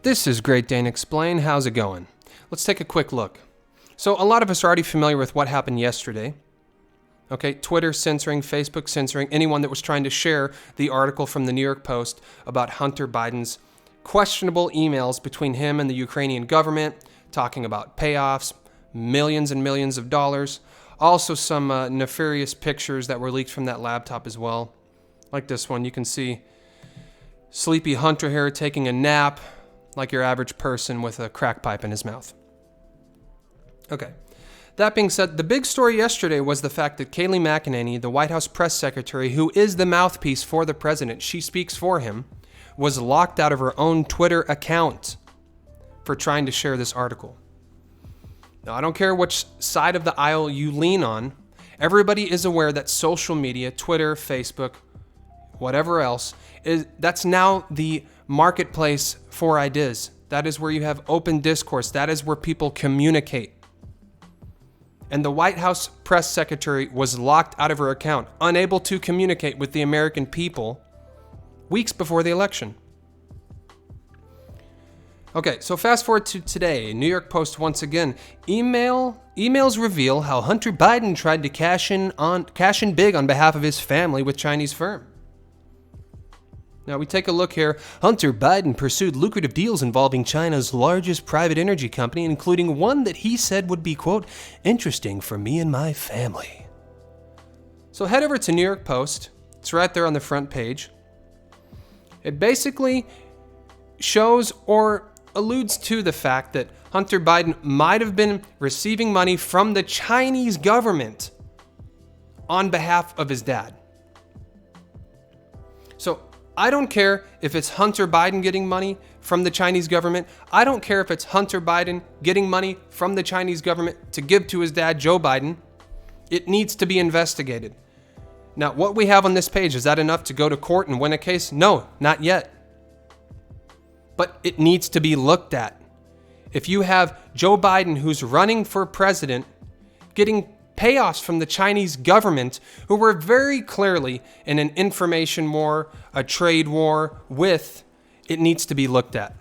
This is Great Dane Explain. How's it going? Let's take a quick look. So a lot of us are already familiar with what happened yesterday. Okay, Twitter censoring, Facebook censoring anyone that was trying to share the article from the New York Post about Hunter Biden's questionable emails between him and the Ukrainian government, talking about payoffs, millions and millions of dollars. Also some nefarious pictures that were leaked from that laptop as well. Like this one, you can see sleepy Hunter here taking a nap like your average person with a crack pipe in his mouth. Okay. That being said, the big story yesterday was the fact that Kayleigh McEnany, the White House press secretary, who is the mouthpiece for the president, she speaks for him, was locked out of her own Twitter account for trying to share this article. Now, I don't care which side of the aisle you lean on. Everybody is aware that social media, Twitter, Facebook, whatever else, that's now the marketplace for ideas. That is where you have open discourse. That is where people communicate. And the White House press secretary was locked out of her account, unable to communicate with the American people weeks before the election. Okay, so fast forward to today. New York Post once again. Emails reveal how Hunter Biden tried to cash in big on behalf of his family with Chinese firm. Now we take a look here. Hunter Biden pursued lucrative deals involving China's largest private energy company, including one that he said would be, quote, interesting for me and my family. So head over to New York Post. It's right there on the front page. It basically shows or alludes to the fact that Hunter Biden might have been receiving money from the Chinese government on behalf of his dad. So I don't care if it's Hunter Biden getting money from the Chinese government. I don't care if it's Hunter Biden getting money from the Chinese government to give to his dad, Joe Biden. It needs to be investigated. Now, what we have on this page, is that enough to go to court and win a case? No, not yet. But it needs to be looked at. If you have Joe Biden, who's running for president, getting payoffs from the Chinese government, who were very clearly in an information war, a trade war with, it needs to be looked at.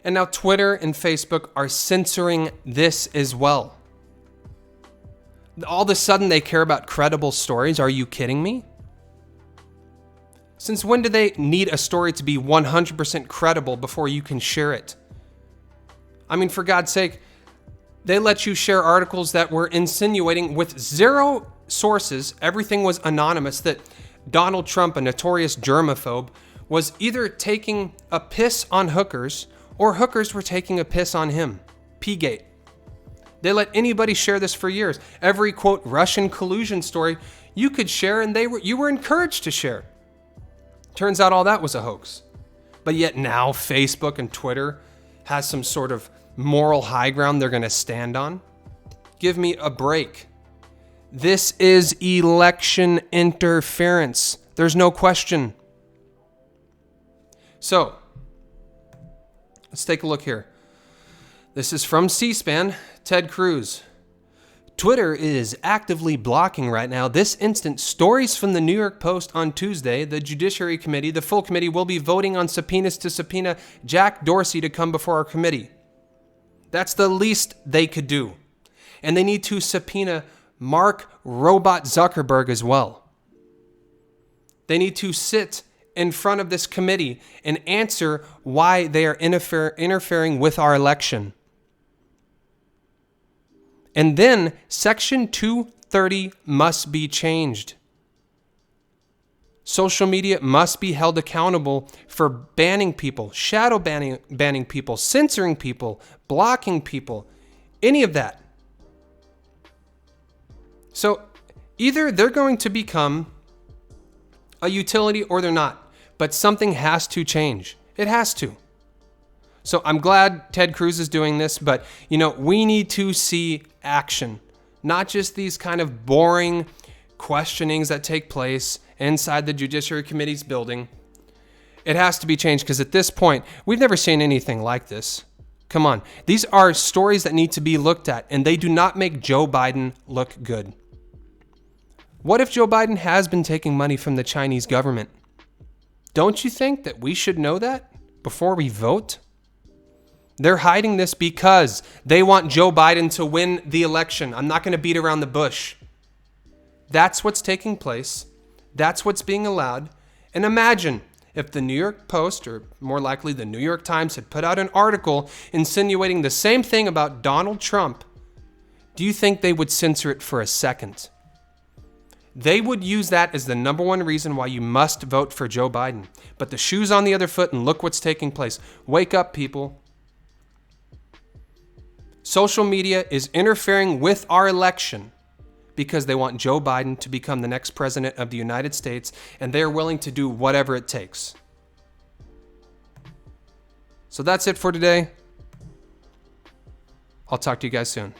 And now Twitter and Facebook are censoring this as well. All of a sudden they care about credible stories. Are you kidding me? Since when do they need a story to be 100% credible before you can share it? I mean, for God's sake, they let you share articles that were insinuating with zero sources, everything was anonymous, that Donald Trump, a notorious germaphobe, was either taking a piss on hookers or hookers were taking a piss on him. P-gate. They let anybody share this for years. Every, quote, Russian collusion story you could share and you were encouraged to share. Turns out all that was a hoax. But yet now Facebook and Twitter has some sort of moral high ground they're going to stand on? Give me a break. This is election interference. There's no question. So, let's take a look here. This is from C-SPAN, Ted Cruz. Twitter is actively blocking right now this instant stories from the New York Post on Tuesday. The Judiciary Committee, the full committee, will be voting on subpoenas to subpoena Jack Dorsey to come before our committee. That's the least they could do. And they need to subpoena Mark Robot Zuckerberg as well. They need to sit in front of this committee and answer why they are interfering with our election. And then Section 230 must be changed. Social media must be held accountable for banning people, shadow banning people, censoring people, blocking people, any of that. So either they're going to become a utility or they're not, but something has to change. It has to. So I'm glad Ted Cruz is doing this, but we need to see action, not just these kind of boring questionings that take place inside the Judiciary Committee's building. It has to be changed because at this point, we've never seen anything like this. Come on. These are stories that need to be looked at, and they do not make Joe Biden look good. What if Joe Biden has been taking money from the Chinese government? Don't you think that we should know that? before we vote? They're hiding this because they want Joe Biden to win the election. I'm not going to beat around the bush. That's what's taking place. That's what's being allowed. And imagine if the New York Post, or more likely the New York Times, had put out an article insinuating the same thing about Donald Trump. Do you think they would censor it for a second? They would use that as the number one reason why you must vote for Joe Biden. But the shoe's on the other foot, and look what's taking place. Wake up, people. Social media is interfering with our election because they want Joe Biden to become the next president of the United States, and they're willing to do whatever it takes. So that's it for today. I'll talk to you guys soon.